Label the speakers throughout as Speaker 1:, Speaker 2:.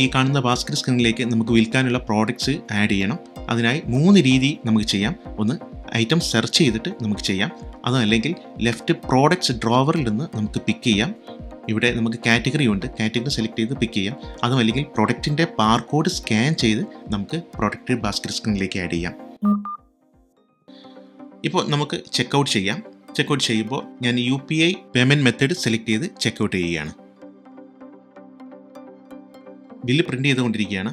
Speaker 1: ഈ കാണുന്ന ബാസ്ക്കറ്റ് സ്ക്രീനിലേക്ക് നമുക്ക് വിൽക്കാനുള്ള പ്രോഡക്റ്റ്സ് ആഡ് ചെയ്യണം. അതിനായി 3 രീതി നമുക്ക് ചെയ്യാം. ഒന്ന്, ഐറ്റം സെർച്ച് ചെയ്തിട്ട് നമുക്ക് ചെയ്യാം. അതല്ലെങ്കിൽ ലെഫ്റ്റ് പ്രോഡക്റ്റ്സ് ഡ്രോവറിൽ നിന്ന് നമുക്ക് പിക്ക് ചെയ്യാം. ഇവിടെ നമുക്ക് കാറ്റഗറി ഉണ്ട്, കാറ്റഗറി സെലക്ട് ചെയ്ത് പിക്ക് ചെയ്യാം. അതും അല്ലെങ്കിൽ പ്രൊഡക്റ്റിൻ്റെ ബാർകോഡ് സ്കാൻ ചെയ്ത് നമുക്ക് പ്രൊഡക്റ്റ് ബാസ്ക്കറ്റ് സ്ക്രീനിലേക്ക് ആഡ് ചെയ്യാം. ഇപ്പോൾ നമുക്ക് ചെക്കൗട്ട് ചെയ്യാം. ചെക്കൗട്ട് ചെയ്യുമ്പോൾ ഞാൻ UPI പേയ്മെൻറ്റ് മെത്തേഡ് സെലക്ട് ചെയ്ത് ചെക്കൗട്ട് ചെയ്യുകയാണ്. ബില്ല് പ്രിൻ്റ് ചെയ്തുകൊണ്ടിരിക്കുകയാണ്.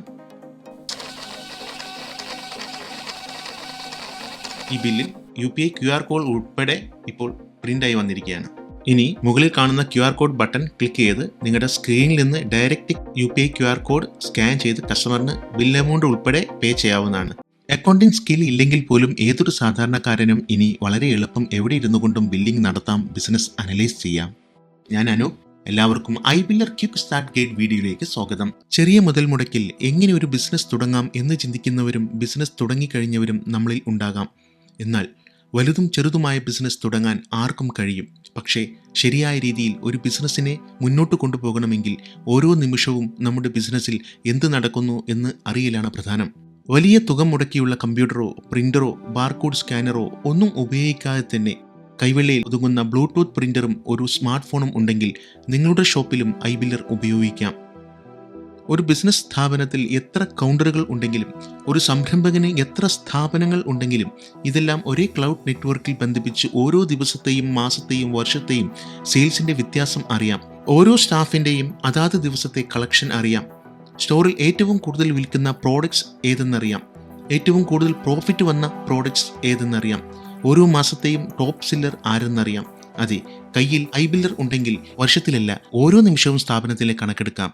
Speaker 1: ഈ ബില്ലിൽ UPI QR കോഡ് ഉൾപ്പെടെ ഇപ്പോൾ പ്രിൻ്റായി വന്നിരിക്കുകയാണ്. ഇനി മുകളിൽ കാണുന്ന QR കോഡ് ബട്ടൺ ക്ലിക്ക് ചെയ്ത് നിങ്ങളുടെ സ്ക്രീനിൽ നിന്ന് direct UPI QR code scan ചെയ്ത് കസ്റ്റമറിന് ബിൽ എമൗണ്ട് ഉൾപ്പെടെ പേ ചെയ്യാവുന്നതാണ്. അക്കൗണ്ടിംഗ് സ്കിൽ ഇല്ലെങ്കിൽ പോലും ഏതൊരു സാധാരണക്കാരനും ഇനി വളരെ എളുപ്പം എവിടെ ഇരുന്നു കൊണ്ടും ബില്ലിംഗ് നടത്താം, ബിസിനസ് അനലൈസ് ചെയ്യാം. ഞാൻ അനു. എല്ലാവർക്കും iBiller ക്വിക്ക് സ്റ്റാർട്ട് ഗൈഡ് വീഡിയോയിലേക്ക് സ്വാഗതം. ചെറിയ മുതൽ മുടക്കിൽ എങ്ങനെ ഒരു ബിസിനസ് തുടങ്ങാം എന്ന് ചിന്തിക്കുന്നവരും ബിസിനസ് തുടങ്ങിക്കഴിഞ്ഞവരും നമ്മളിൽ ഉണ്ടാകാം. എന്നാൽ വലുതും ചെറുതുമായ ബിസിനസ് തുടങ്ങാൻ ആർക്കും കഴിയും. പക്ഷേ ശരിയായ രീതിയിൽ ഒരു ബിസിനസ്സിനെ മുന്നോട്ട് കൊണ്ടുപോകണമെങ്കിൽ ഓരോ നിമിഷവും നമ്മുടെ ബിസിനസ്സിൽ എന്ത് നടക്കുന്നു എന്ന് അറിയലാണ് പ്രധാനം. വലിയ തുക മുടക്കിയുള്ള കമ്പ്യൂട്ടറോ പ്രിൻ്ററോ ബാർകോഡ് സ്കാനറോ ഒന്നും ഉപയോഗിക്കാതെ തന്നെ കൈവെള്ളയിൽ ഒതുങ്ങുന്ന ബ്ലൂടൂത്ത് പ്രിൻ്ററും ഒരു സ്മാർട്ട് ഫോണും ഉണ്ടെങ്കിൽ നിങ്ങളുടെ ഷോപ്പിലും iBiller ഉപയോഗിക്കാം. ഒരു ബിസിനസ് സ്ഥാപനത്തിൽ എത്ര കൗണ്ടറുകൾ ഉണ്ടെങ്കിലും, ഒരു സംരംഭകന് എത്ര സ്ഥാപനങ്ങൾ ഉണ്ടെങ്കിലും ഇതെല്ലാം ഒരേ ക്ലൗഡ് നെറ്റ്വർക്കിൽ ബന്ധിപ്പിച്ച് ഓരോ ദിവസത്തെയും മാസത്തെയും വർഷത്തെയും സെയിൽസിൻ്റെ വ്യത്യാസം അറിയാം. ഓരോ സ്റ്റാഫിൻ്റെയും അതാത് ദിവസത്തെ കളക്ഷൻ അറിയാം. സ്റ്റോറിൽ ഏറ്റവും കൂടുതൽ വിൽക്കുന്ന പ്രോഡക്ട്സ് ഏതെന്നറിയാം. ഏറ്റവും കൂടുതൽ പ്രോഫിറ്റ് വന്ന പ്രോഡക്ട്സ് ഏതെന്നറിയാം. ഓരോ മാസത്തെയും ടോപ്പ് സെല്ലർ ആരെന്നറിയാം. അതെ, കയ്യിൽ iBiller ഉണ്ടെങ്കിൽ വർഷത്തിലല്ല ഓരോ നിമിഷവും സ്ഥാപനത്തിലെ കണക്കെടുക്കാം.